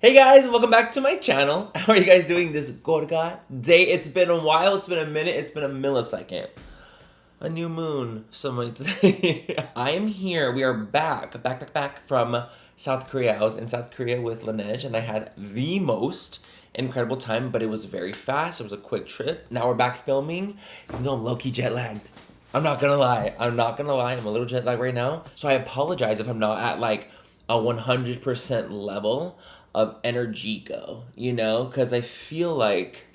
Hey guys, welcome back to my channel. How are you guys doing this gorga day? It's been a while, it's been a minute, it's been a millisecond. A new moon, some might say. I am here, we are back from South Korea. I was in South Korea with Laneige and I had the most incredible time, but it was very fast. It was a quick trip. Now we're back filming, even though I'm low-key jet lagged. I'm not gonna lie, I'm a little jet lagged right now. So I apologize if I'm not at like a 100% level of energy go, you know, because I feel like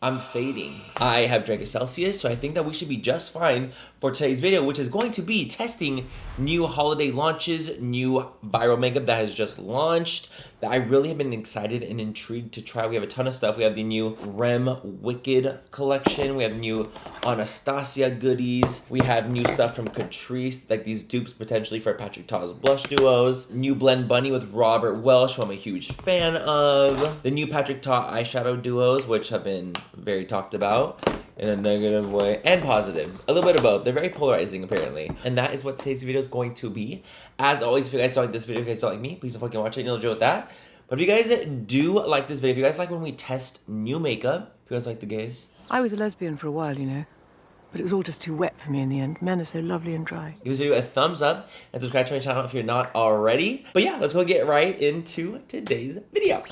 I'm fading. I have drank a Celsius, so I think that we should be just fine for today's video, which is going to be testing new holiday launches, new viral makeup that has just launched, that I really have been excited and intrigued to try. We have a ton of stuff. We have the new Rem Wicked collection. We have new Anastasia goodies. We have new stuff from Catrice, like these dupes potentially for Patrick Ta's blush duos. New Blend Bunny with Robert Welsh, who I'm a huge fan of. The new Patrick Ta eyeshadow duos, which have been very talked about in a negative way and positive, a little bit of both. They're very polarizing apparently, and that is what today's video is going to be. As always, if you guys don't like this video, if you guys don't like me, please don't fucking watch it. You'll enjoy with that. But if you guys do like this video, if you guys like when we test new makeup, if you guys like the gays, I was a lesbian for a while, you know, but it was all just too wet for me in the end. Men are so lovely and dry. give this video a thumbs up and subscribe to my channel if you're not already. But yeah, let's go get right into today's video.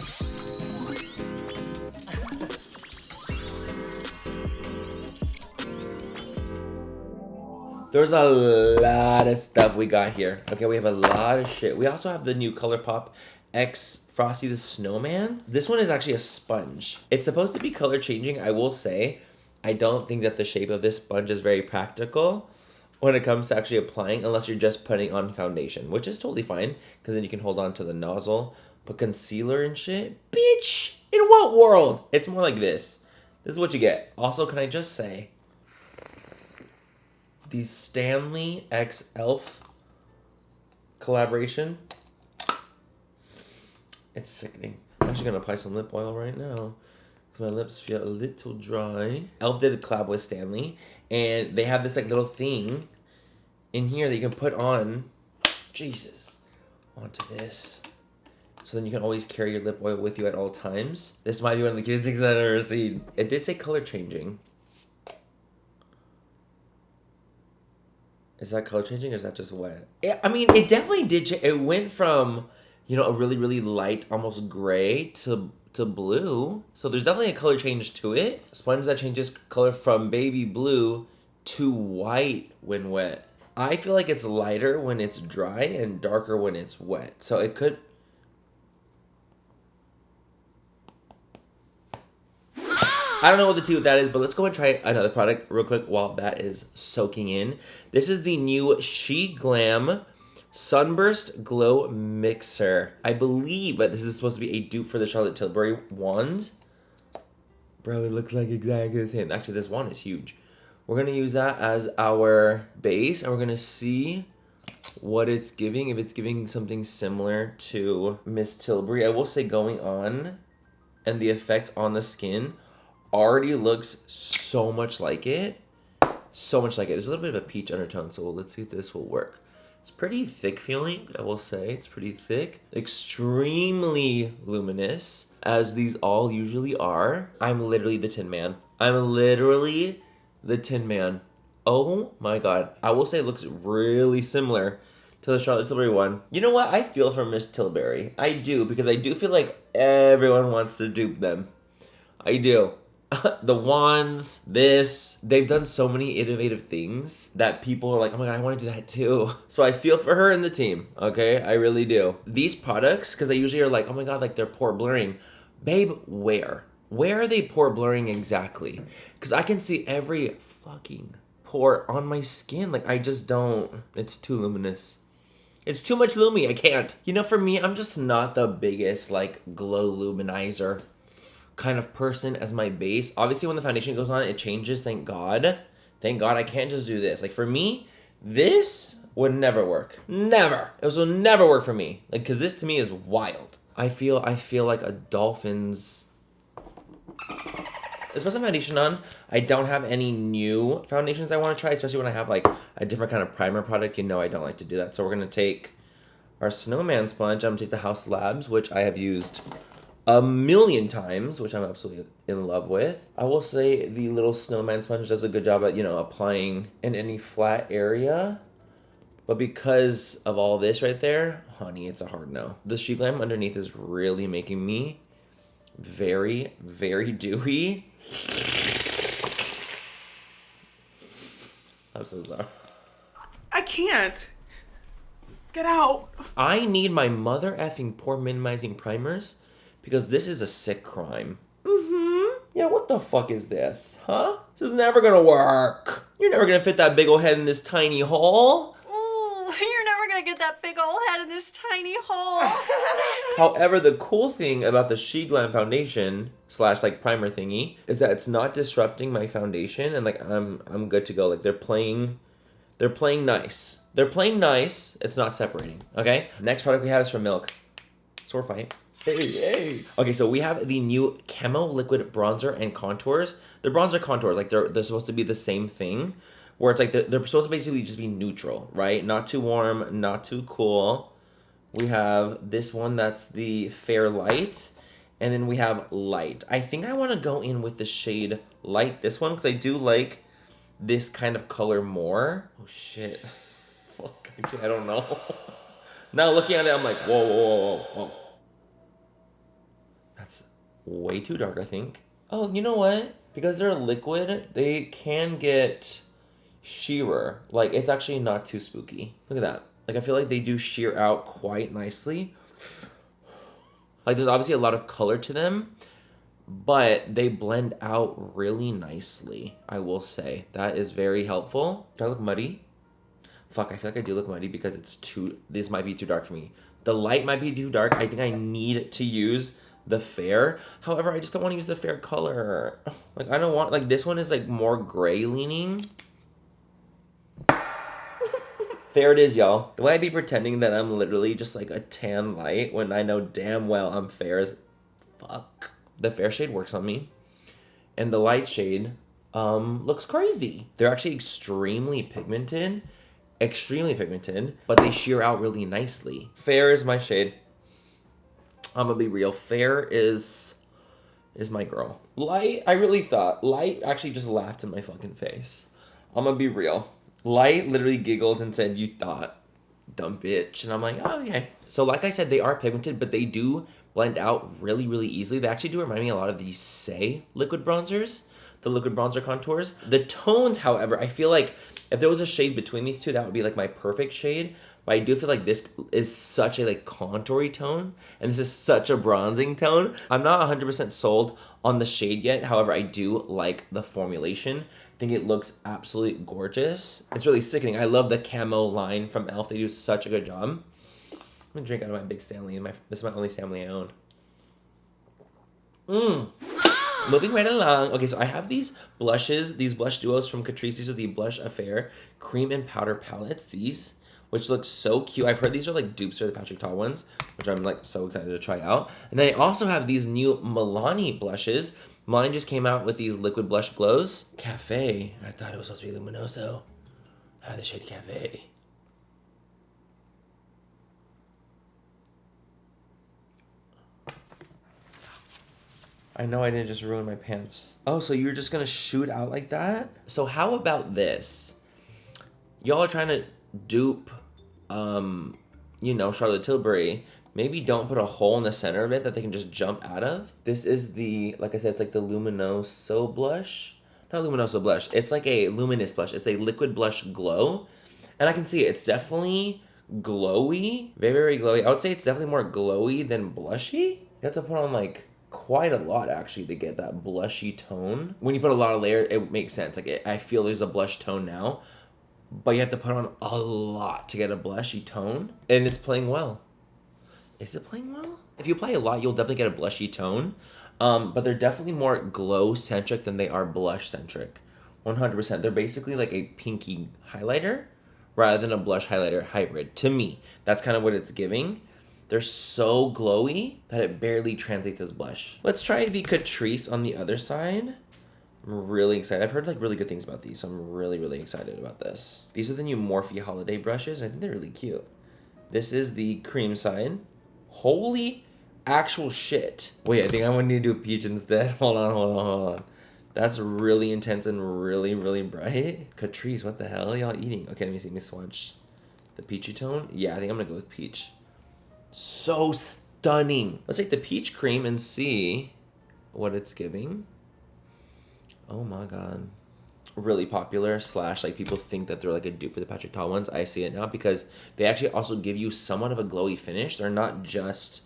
There's a lot of stuff we got here. Okay, we have a lot of shit. We also have the new ColourPop X Frosty the Snowman. This one is actually a sponge. It's supposed to be color changing. I will say, I don't think that the shape of this sponge is very practical when it comes to actually applying, unless you're just putting on foundation, which is totally fine, because then you can hold on to the nozzle. But concealer and shit, bitch, in what world? It's more like this. This is what you get. Also, can I just say, the Stanley x Elf collaboration, it's sickening. I'm actually gonna apply some lip oil right now because my lips feel a little dry. Elf did a collab with Stanley, and they have this like little thing in here that you can put on, Jesus, onto this. So then you can always carry your lip oil with you at all times. This might be one of the cutest things I've ever seen. It did say color changing. Is that color changing or is that just wet? I mean, it definitely did. It went from, you know, a really, really light, almost gray to blue. So there's definitely a color change to it. A sponge that changes color from baby blue to white when wet. I feel like it's lighter when it's dry and darker when it's wet. So it could... I don't know what the tea with that is, but let's go and try another product real quick while that is soaking in. This is the new She Glam Sunburst Glow Mixer. I believe that this is supposed to be a dupe for the Charlotte Tilbury wand. Bro, it looks like exactly the same. Actually, this wand is huge. We're going to use that as our base, and we're going to see what it's giving. If it's giving something similar to Miss Tilbury. I will say going on and the effect on the skin already looks so much like it. So much like it. There's a little bit of a peach undertone, so let's see if this will work. It's pretty thick feeling, I will say. It's pretty thick. Extremely luminous, as these all usually are. I'm literally the Tin Man. I'm literally the Tin Man. Oh my god. I will say it looks really similar to the Charlotte Tilbury one. You know what? I feel for Miss Tilbury. I do, because I do feel like everyone wants to dupe them. I do. The wands, they've done so many innovative things that people are like, oh my god, I want to do that too. So I feel for her and the team, okay? I really do. These products, because they usually are like, oh my god, like they're pore blurring. Babe, where? Where are they pore blurring exactly? Because I can see every fucking pore on my skin. Like, I just don't. It's too luminous. It's too much lumi, I can't. You know, for me, I'm just not the biggest, like, glow luminizer kind of person as my base. Obviously, when the foundation goes on, it changes, thank God. Thank God I can't just do this. Like, for me, this would never work. Never. This will never work for me. Like, because this to me is wild. I feel like a dolphin's... Let's put some foundation on. I don't have any new foundations I want to try, especially when I have, like, a different kind of primer product. You know I don't like to do that. So we're going to take our snowman sponge. I'm going to take the House Labs, which I have used a million times, which I'm absolutely in love with. I will say the little snowman sponge does a good job at, you know, applying in any flat area. But because of all this right there, honey, it's a hard no. The She Glam underneath is really making me very, very dewy. I'm so sorry. I can't. Get out. I need my mother effing pore minimizing primers because this is a sick crime. Yeah, what the fuck is this? Huh? This is never gonna work. You're never gonna fit that big old head in this tiny hole. Ooh, you're never gonna get that big old head in this tiny hole. However, the cool thing about the She Glam foundation / like primer thingy is that it's not disrupting my foundation, and like I'm good to go. Like they're playing nice. They're playing nice. It's not separating. Okay. Next product we have is from Milk. Sword fight. Hey. Okay, so we have the new Camo Liquid Bronzer and Contours. They're bronzer contours, like they're supposed to be the same thing, where it's like they're supposed to basically just be neutral, right? Not too warm, not too cool. We have this one that's the Fair Light, and then we have Light. I think I want to go in with the shade Light, this one, because I do like this kind of color more. Oh shit. Fuck, actually, I don't know. Now looking at it, I'm like, whoa. That's way too dark, I think. Oh, you know what? Because they're liquid, they can get sheerer. Like, it's actually not too spooky. Look at that. Like, I feel like they do sheer out quite nicely. Like, there's obviously a lot of color to them, but they blend out really nicely, I will say. That is very helpful. Do I look muddy? Fuck, I feel like I do look muddy because this might be too dark for me. The light might be too dark. I think I need to use the fair. However, I just don't want to use the fair color. Like, I don't want, like, this one is like more gray leaning. Fair it is, y'all. The way I be pretending that I'm literally just like a tan light when I know damn well I'm fair as fuck. The fair shade works on me. And the light shade looks crazy. They're actually extremely pigmented, but they sheer out really nicely. Fair is my shade. I'm gonna be real. Fair is my girl. Light, I really thought. Light actually just laughed in my fucking face. I'm gonna be real. Light literally giggled and said, "You thought, dumb bitch." And I'm like, oh, okay. So like I said, they are pigmented, but they do blend out really, really easily. They actually do remind me a lot of the Say liquid bronzers, the liquid bronzer contours. The tones, however, I feel like if there was a shade between these two, that would be like my perfect shade. But I do feel like this is such a like contoury tone, and this is such a bronzing tone. I'm not 100% sold on the shade yet. However, I do like the formulation. I think it looks absolutely gorgeous. It's really sickening. I love the camo line from e.l.f. They do such a good job. I'm gonna drink out of my big Stanley. This is my only Stanley I own. Moving right along. Okay, so I have these blushes, these blush duos from Catrice. These are the Blush Affair Cream and Powder Palettes. These, which look so cute. I've heard these are like dupes for the Patrick Ta ones, which I'm like so excited to try out. And then I also have these new Milani blushes. Milani just came out with these liquid blush glows. Cafe. I thought it was supposed to be Luminoso. I have the shade Cafe. I know I didn't just ruin my pants. Oh, so you're just gonna shoot out like that? So how about this? Y'all are trying to dupe, Charlotte Tilbury. Maybe don't put a hole in the center of it that they can just jump out of. This is the, like I said, it's like the Luminoso blush. Not Luminoso blush. It's like a luminous blush. It's a liquid blush glow. And I can see it. It's definitely glowy. Very, very glowy. I would say it's definitely more glowy than blushy. You have to put on like quite a lot actually to get that blushy tone. When you put a lot of layer, it makes sense. Like I feel there's a blush tone now, but you have to put on a lot to get a blushy tone, and it's playing well. Is it playing well? If you apply a lot, you'll definitely get a blushy tone, but they're definitely more glow centric than they are blush centric. 100%. They're basically like a pinky highlighter rather than a blush highlighter hybrid. To me, that's kind of what it's giving. They're so glowy that it barely translates as blush. Let's try the Catrice on the other side. I'm really excited. I've heard like really good things about these, so I'm really, really excited about this. These are the new Morphe Holiday brushes, and I think they're really cute. This is the cream side. Holy Actual shit. Wait, I think I need to do peach instead. Hold on. That's really intense and really, really bright. Catrice, what the hell are y'all eating? Okay, let me swatch the peachy tone. Yeah, I think I'm gonna go with peach. So stunning. Let's take the peach cream and see what it's giving. Oh my god. Really popular / like people think that they're like a dupe for the Patrick Ta ones. I see it now because they actually also give you somewhat of a glowy finish. They're not just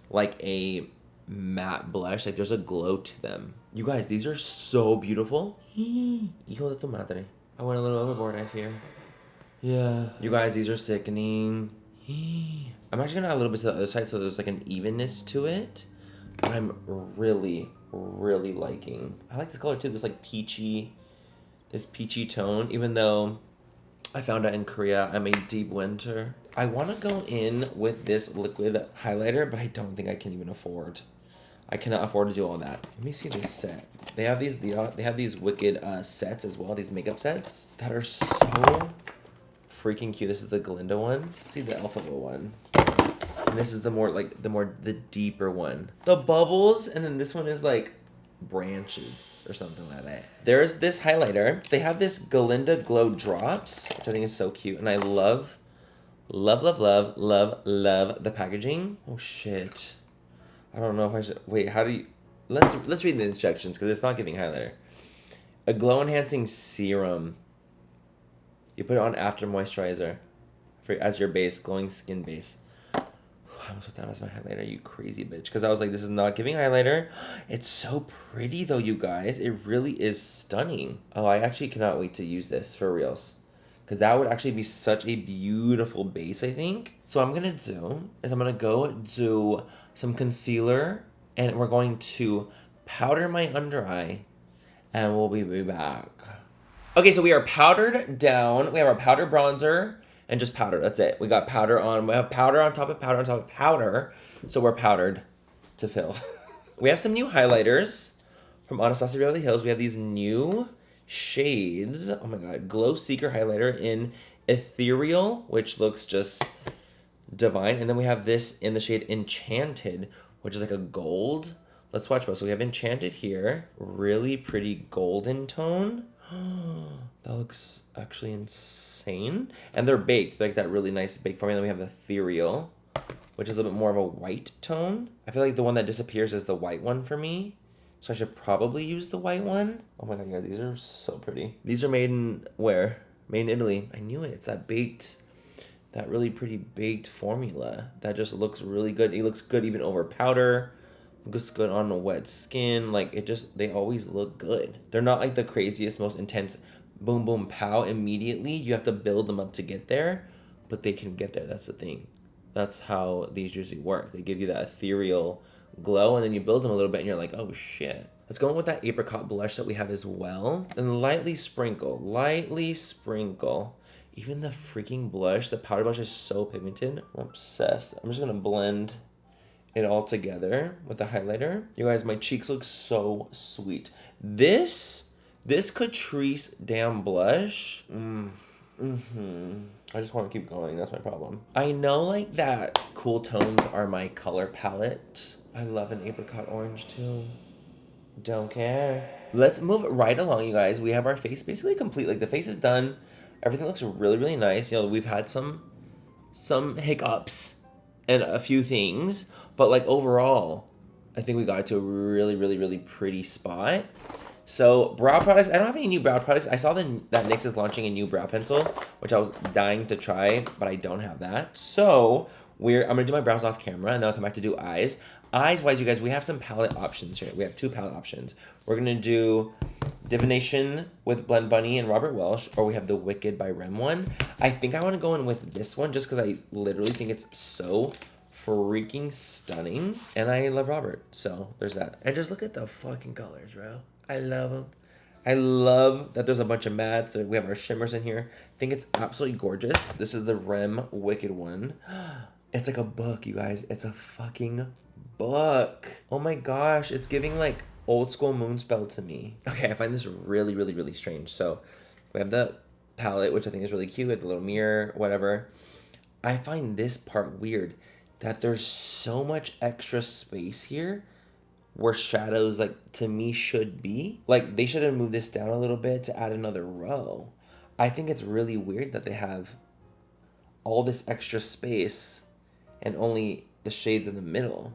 like a matte blush, like there's a glow to them. You guys, these are so beautiful. Hijo de tu madre. I went a little overboard, I fear. Yeah. You guys, these are sickening. I'm actually gonna add a little bit to the other side so there's like an evenness to it. But I'm really, really liking. I like this color too, this peachy tone, even though I found out in Korea I'm a deep winter. I want to go in with this liquid highlighter, but I don't think I can even afford. I cannot afford to do all that. Let me see this set. They have these wicked sets as well, these makeup sets that are so freaking cute. This is the Glinda one. Let's see the Alpha one. And this is the deeper one. The bubbles, and then this one is like branches or something like that. There's this highlighter. They have this Glinda Glow Drops, which I think is so cute, and I love the packaging. Oh shit. I don't know if I should wait, how do you let's read the instructions because it's not giving highlighter. A glow enhancing serum. You put it on after moisturizer as your base, glowing skin base. I almost put that as my highlighter, you crazy bitch. Because I was like, this is not giving highlighter. It's so pretty though, you guys. It really is stunning. Oh, I actually cannot wait to use this for reals. Because that would actually be such a beautiful base, I think. So what I'm going to do is I'm going to go do some concealer. And we're going to powder my under eye. And we'll be back. Okay, so we are powdered down. We have our powder bronzer. And just powder, that's it. We got powder on, we have powder on top of powder on top of powder. So we're powdered to fill. We have some new highlighters from Anastasia Beverly Hills. We have these new shades. Oh my god, Glow Seeker highlighter in Ethereal, which looks just divine. And then we have this in the shade Enchanted, which is like a gold. Let's watch both. So we have Enchanted here. Really pretty golden tone. That looks actually insane. And they're baked, like that really nice baked formula. Then we have the Ethereal, which is a little bit more of a white tone. I feel like the one that disappears is the white one for me. So I should probably use the white one. Oh my god, guys, these are so pretty. These are made in where? Made in Italy. I knew it. It's that baked, that really pretty baked formula. That just looks really good. It looks good even over powder. Looks good on a wet skin. Like it just, they always look good. They're not like the craziest, most intense boom boom pow immediately. You have to build them up to get there, but they can get there. That's the thing. That's how these usually work. They give you that ethereal glow and then you build them a little bit and you're like, oh shit. Let's go in with that apricot blush that we have as well. And lightly sprinkle. Even the freaking blush, the powder blush is so pigmented. I'm obsessed. I'm just gonna blend it all together with the highlighter. You guys, my cheeks look so sweet. This Catrice damn blush. I just want to keep going. That's my problem. I know like that cool tones are my color palette. I love an apricot orange too. Don't care. Let's move right along, you guys. We have our face basically complete. Like the face is done. Everything looks really, really nice. You know, we've had some hiccups and a few things, but like overall, I think we got to a really, really, really pretty spot. So brow products, I don't have any new brow products. I saw that NYX is launching a new brow pencil, which I was dying to try, but I don't have that. So I'm gonna do my brows off camera and then I'll come back to do eyes. Eyes wise, you guys, we have some palette options here. We have 2 palette options. We're gonna do Divination with Blend Bunny and Robert Welsh, or we have the Wicked by Rem one. I think I wanna go in with this one just because I literally think it's so freaking stunning. And I love Robert, so there's that. And just look at the fucking colors, bro. I love them. I love that there's a bunch of mattes. We have our shimmers in here. I think it's absolutely gorgeous. This is the Rem Wicked one. It's like a book, you guys. It's a fucking book. Oh my gosh. It's giving like old school Moonspell to me. Okay, I find this really, really, really strange. So we have the palette, which I think is really cute with the little mirror, whatever. I find this part weird. that there's so much extra space here where shadows, like, to me should be. Like, they should have moved this down a little bit to add another row. I think it's really weird that they have all this extra space and only the shades in the middle.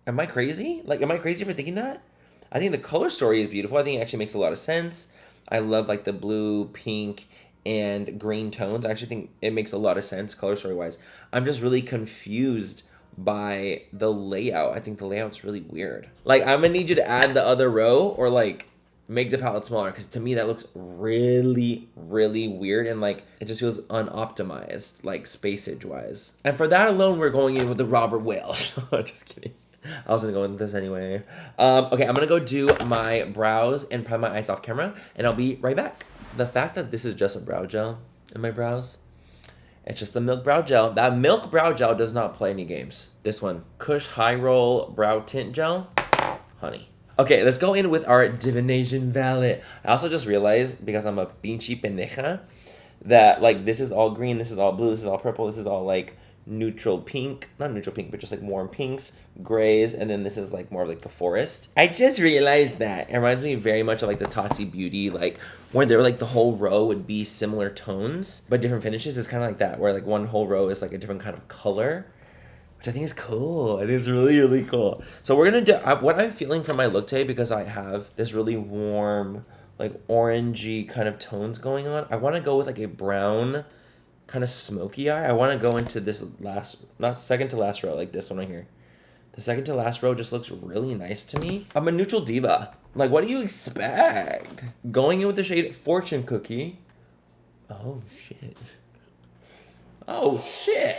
Am I crazy? Like, am I crazy for thinking that? I think the color story is beautiful. I think it actually makes a lot of sense. I love, like, the blue, pink, and green tones. I actually think it makes a lot of sense color story wise. I'm just really confused by the layout. I think the layout's really weird. Like, I'm gonna need you to add the other row or like make the palette smaller, because to me that looks really, really weird, and like it just feels unoptimized, like spacage wise. And for that alone, we're going in with the Robert Whale. Just kidding. I was gonna go with this anyway. Okay, I'm gonna go do my brows and prime my eyes off camera, and I'll be right back. The fact that this is just a brow gel in my brows, it's just the Milk Brow Gel. That Milk Brow Gel does not play any games. This one, Kush High Roll Brow Tint Gel, honey. Okay, let's go in with our Divination Valet. I also just realized, because I'm a pinche pendeja, that like this is all green, this is all blue, this is all purple, this is all like neutral pink, not neutral pink, but just like warm pinks, grays, and then this is like more of like a forest. I just realized that. It reminds me very much of like the Tati Beauty, like where they were like the whole row would be similar tones, but different finishes. Is kind of like that, where like one whole row is like a different kind of color, which I think is cool. I think it's really, really cool. So we're gonna do what I'm feeling for my look today, because I have this really warm, like orangey kind of tones going on. I want to go with like a brown, kind of smoky eye. I want to go into this last, not second to last row, like this one right here. The second to last row just looks really nice to me. I'm a neutral diva. Like, what do you expect? Going in with the shade Fortune Cookie. Oh, shit. Oh, shit.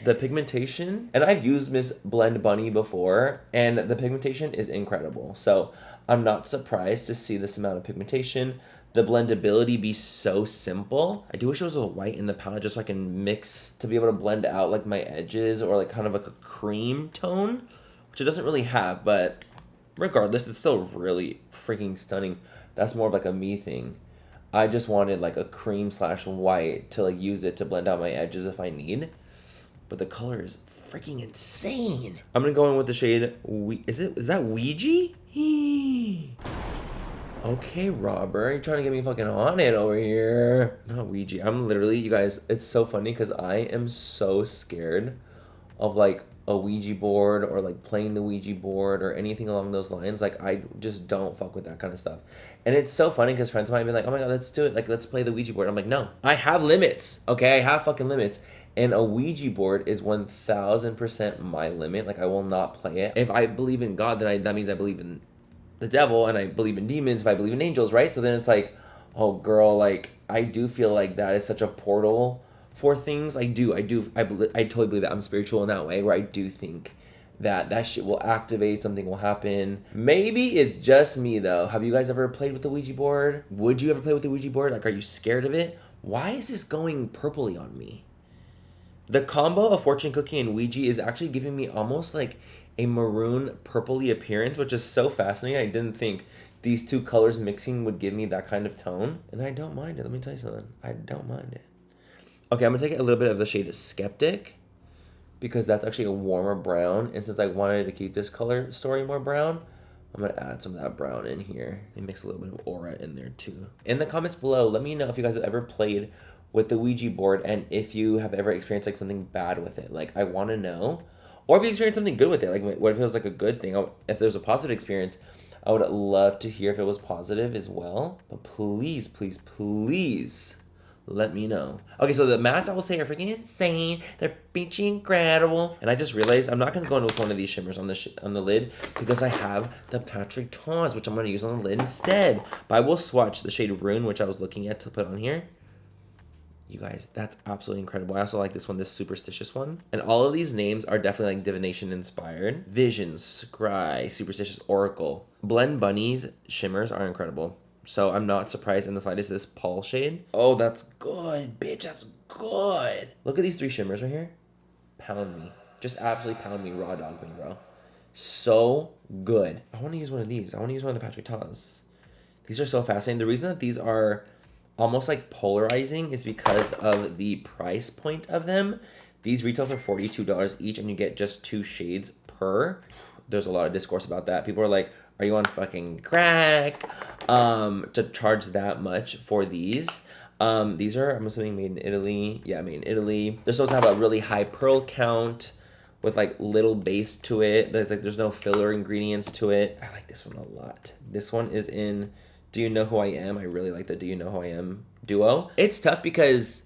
The pigmentation, and I've used Miss Blend Bunny before, and the pigmentation is incredible. So I'm not surprised to see this amount of pigmentation. The blendability be so simple. I do wish it was a white in the palette just so I can mix to be able to blend out like my edges, or like kind of like a cream tone, which it doesn't really have, but regardless, it's still really freaking stunning. That's more of like a me thing. I just wanted like a cream slash white to like use it to blend out my edges if I need. But the color is freaking insane. I'm gonna go in with the shade, is that Ouija? Okay, Robert, you're trying to get me fucking on it over here. Not Ouija. I'm literally, you guys, it's so funny because I am so scared of like a Ouija board or like playing the Ouija board or anything along those lines. Like, I just don't fuck with that kind of stuff. And it's so funny because friends of mine have been like, oh my God, let's do it. Like, let's play the Ouija board. I'm like, no, I have limits. Okay, I have fucking limits. And a Ouija board is 1000% my limit. Like, I will not play it. If I believe in God, then that means I believe in the devil, and I believe in demons if I believe in angels, right? So then it's like, oh girl, like I do feel like that is such a portal for things. I totally believe that. I'm spiritual in that way, where I do think that shit will activate, something will happen. Maybe it's just me though. Have you guys ever played with the Ouija board? Would you ever play with the Ouija board? Like, are you scared of it? Why is this going purpley on me? The combo of Fortune Cookie and Ouija is actually giving me almost like a maroon purpley appearance, which is so fascinating. I didn't think these two colors mixing would give me that kind of tone, and I don't mind it. Let me tell you something. I don't mind it. Okay, I'm gonna take a little bit of the shade Skeptic, because that's actually a warmer brown, and since I wanted to keep this color story more brown, I'm gonna add some of that brown in here and mix a little bit of aura in there too. In the comments below, let me know if you guys have ever played with the Ouija board and if you have ever experienced like something bad with it. Like, I want to know. Or if you experienced something good with it, like what if it was like a good thing? If there was a positive experience, I would love to hear if it was positive as well. But please, please, please let me know. Okay, so the mattes I will say are freaking insane. They're peachy incredible. And I just realized I'm not going to go in with one of these shimmers on the lid, because I have the Patrick Tawns, which I'm going to use on the lid instead. But I will swatch the shade Rune, which I was looking at to put on here. You guys, that's absolutely incredible. I also like this one, this superstitious one. And all of these names are definitely like divination inspired. Vision, Scry, Superstitious, Oracle. Blend Bunny's shimmers are incredible. So I'm not surprised in the slightest. This Paul shade. Oh, that's good, bitch. That's good. Look at these three shimmers right here. Pound me. Just absolutely pound me. Raw dog me, bro. So good. I want to use one of these. I want to use one of the Patrick Tawns. These are so fascinating. The reason that these are almost like polarizing is because of the price point of them. These retail for $42 each, and you get just 2 shades per. There's a lot of discourse about that. People are like, are you on fucking crack to charge that much for these? These are, I'm assuming, made in Italy. Yeah, made in Italy. They're supposed to have a really high pearl count with like little base to it. There's no filler ingredients to it. I like this one a lot. This one is in Do You Know Who I Am? I really like the Do You Know Who I Am duo. It's tough because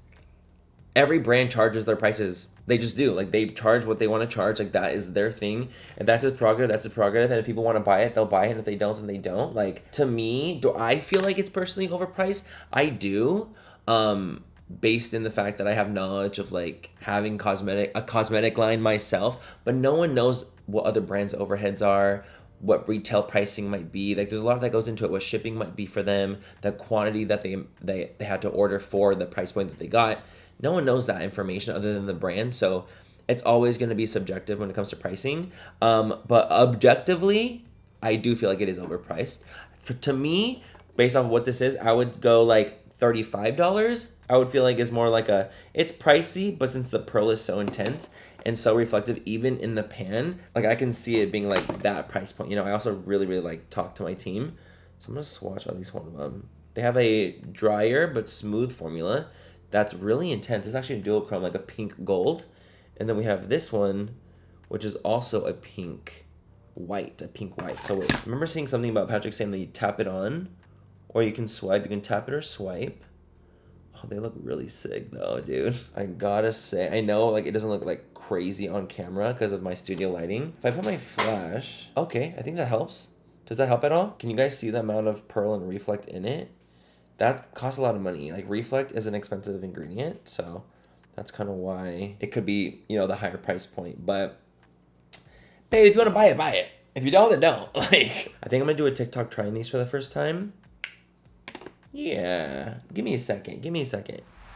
every brand charges their prices. They just do. Like, they charge what they want to charge. Like, that is their thing. And that's a prerogative. That's a prerogative. And if people want to buy it, they'll buy it. And if they don't, then they don't. Like, to me, do I feel like it's personally overpriced? I do. Based in the fact that I have knowledge of, like, having a cosmetic line myself. But no one knows what other brands' overheads are, what retail pricing might be. Like, there's a lot that goes into it, what shipping might be for them, the quantity that they had to order for, the price point that they got. No one knows that information other than the brand, so it's always going to be subjective when it comes to pricing. But objectively, I do feel like it is overpriced. To me, based off of what this is, I would go like $35. I would feel like it's more like it's pricey, but since the pearl is so intense and so reflective, even in the pan, like I can see it being like that price point. You know, I also really, really like talk to my team. So I'm going to swatch at least one of them. They have a drier but smooth formula that's really intense. It's actually a duochrome, like a pink gold. And then we have this one, which is also a pink white. So wait, remember seeing something about Patrick saying that you tap it on, or you can swipe. You can tap it or swipe. Oh, they look really sick though, dude. I gotta say, I know like it doesn't look like crazy on camera because of my studio lighting. If I put my flash, okay, I think that helps. Does that help at all? Can you guys see the amount of pearl and reflect in it? That costs a lot of money. Like, reflect is an expensive ingredient, so that's kind of why it could be, you know, the higher price point. But, babe, if you want to buy it, buy it. If you don't, then don't. Like, I think I'm going to do a TikTok trying these for the first time. Yeah. Give me a second.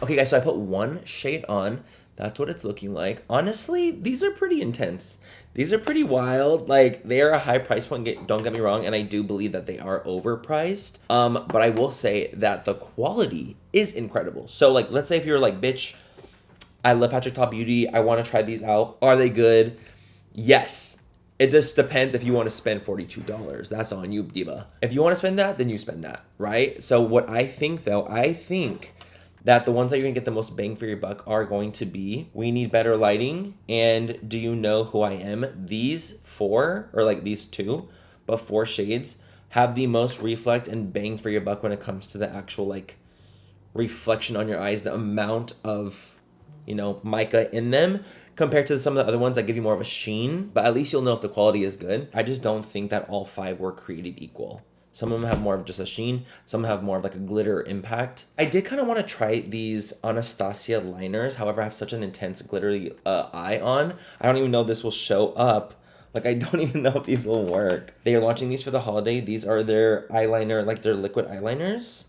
Okay, guys, so I put one shade on. That's what it's looking like. Honestly, these are pretty intense. These are pretty wild. Like, they are a high price point, don't get me wrong, and I do believe that they are overpriced. But I will say that the quality is incredible. So, like, let's say if you're like, bitch, I love Patrick Top Beauty, I want to try these out. Are they good? Yes. It just depends if you want to spend $42. That's on you, diva. If you want to spend that, then you spend that, right? So what I think, though, that the ones that you're going to get the most bang for your buck are going to be We Need Better Lighting and Do You Know Who I Am. These 4, or like these 2, but 4 shades have the most reflect and bang for your buck when it comes to the actual like reflection on your eyes, the amount of, you know, mica in them compared to some of the other ones that give you more of a sheen, but at least you'll know if the quality is good. I just don't think that all 5 were created equal. Some of them have more of just a sheen. Some have more of like a glitter impact. I did kind of want to try these Anastasia liners. However, I have such an intense glittery eye on. I don't even know if this will show up. Like, I don't even know if these will work. They are launching these for the holiday. These are their eyeliner, like their liquid eyeliners,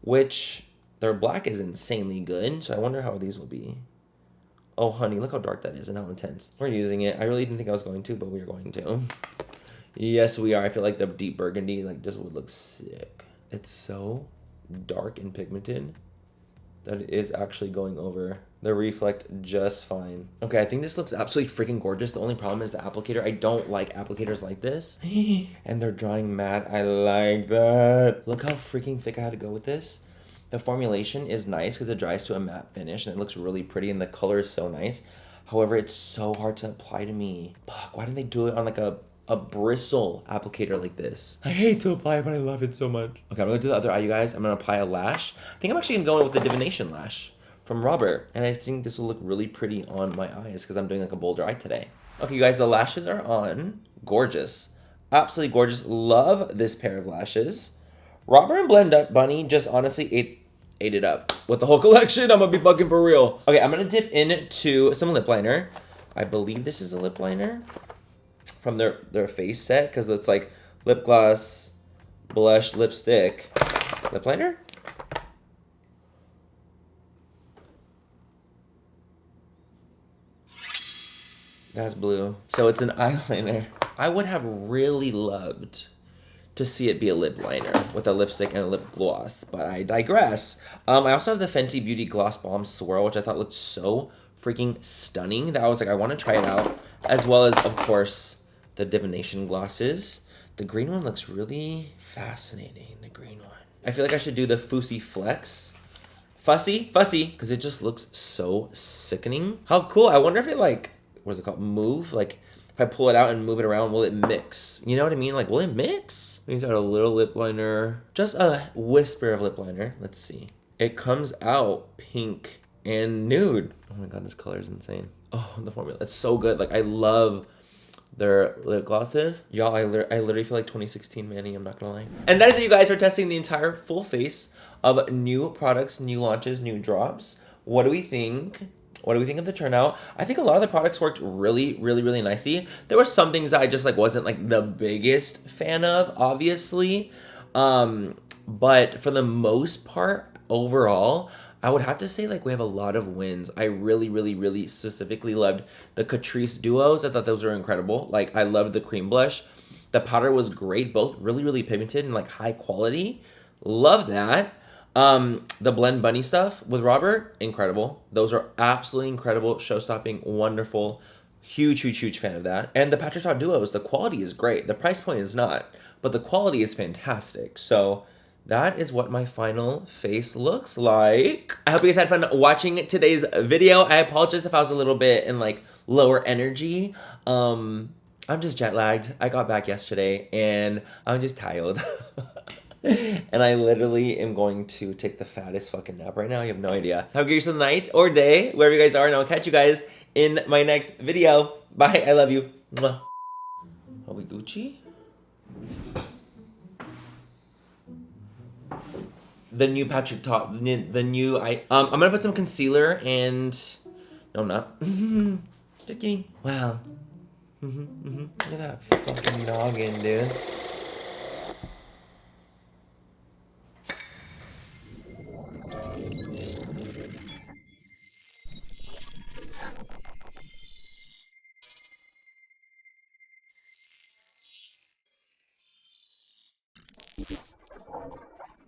which their black is insanely good. So I wonder how these will be. Oh, honey, look how dark that is and how intense. We're using it. I really didn't think I was going to, but we're going to. Yes, we are. I feel like the deep burgundy, like, just would look sick. It's so dark and pigmented that it is actually going over the reflect just fine. Okay, I think this looks absolutely freaking gorgeous. The only problem is the applicator. I don't like applicators like this. And they're drying matte. I like that. Look how freaking thick I had to go with this. The formulation is nice because it dries to a matte finish and it looks really pretty and the color is so nice. However, it's so hard to apply to me. Fuck, why didn't they do it on like a bristle applicator like this? I hate to apply it, but I love it so much. Okay, I'm gonna do the other eye, you guys. I'm gonna apply a lash. I think I'm actually gonna go in with the divination lash from Robert. And I think this will look really pretty on my eyes because I'm doing like a bolder eye today. Okay, you guys, the lashes are on. Gorgeous. Absolutely gorgeous. Love this pair of lashes. Robert and Blend Bunny just honestly ate it up with the whole collection. I'm gonna be fucking for real. Okay, I'm gonna dip into some lip liner. I believe this is a lip liner from their face set because it's like lip gloss, blush, lipstick, lip liner. That's blue. So it's an eyeliner. I would have really loved to see it be a lip liner with a lipstick and a lip gloss, but I digress. I also have the Fenty Beauty Gloss Bomb Swirl, which I thought looked so freaking stunning that I was like, I want to try it out, as well as, of course, the Divination glosses. The green one looks really fascinating, the green one. I feel like I should do the Fussy Flex. Fussy, because it just looks so sickening. How cool. I wonder if it like, what is it called? Move? Like, if I pull it out and move it around, will it mix? You know what I mean? Like, will it mix? We've got a little lip liner. Just a whisper of lip liner. Let's see. It comes out pink and nude. Oh my god, this color is insane. Oh, the formula. It's so good. Like, I love their lip glosses. Y'all, I literally feel like 2016 Manny, I'm not gonna lie. And that is it, you guys. Are testing the entire full face of new products, new launches, new drops. What do we think? What do we think of the turnout? I think a lot of the products worked really, really, really nicely. There were some things that I just like wasn't like the biggest fan of, obviously. But for the most part, overall, I would have to say like we have a lot of wins. I really, really, really specifically loved the Catrice duos. I thought those were incredible. Like I loved the cream blush. The powder was great. Both really, really pigmented and like high quality. Love that. The Blend Bunny stuff with Robert, incredible. Those are absolutely incredible, show-stopping, wonderful. Huge, huge, huge fan of that. And the Patrick Tot duos, the quality is great. The price point is not, but the quality is fantastic. So that is what my final face looks like. I hope you guys had fun watching today's video. I apologize if I was a little bit in like lower energy. I'm just jet lagged. I got back yesterday and I'm just tired. And I literally am going to take the fattest fucking nap right now. You have no idea. Have a great night or day, wherever you guys are, and I'll catch you guys in my next video. Bye. I love you. Mwah. Are we Gucci? The new Patrick Tot, I'm gonna put some concealer and, no, I'm not. Just kidding. Wow. Look at that fucking noggin, dude.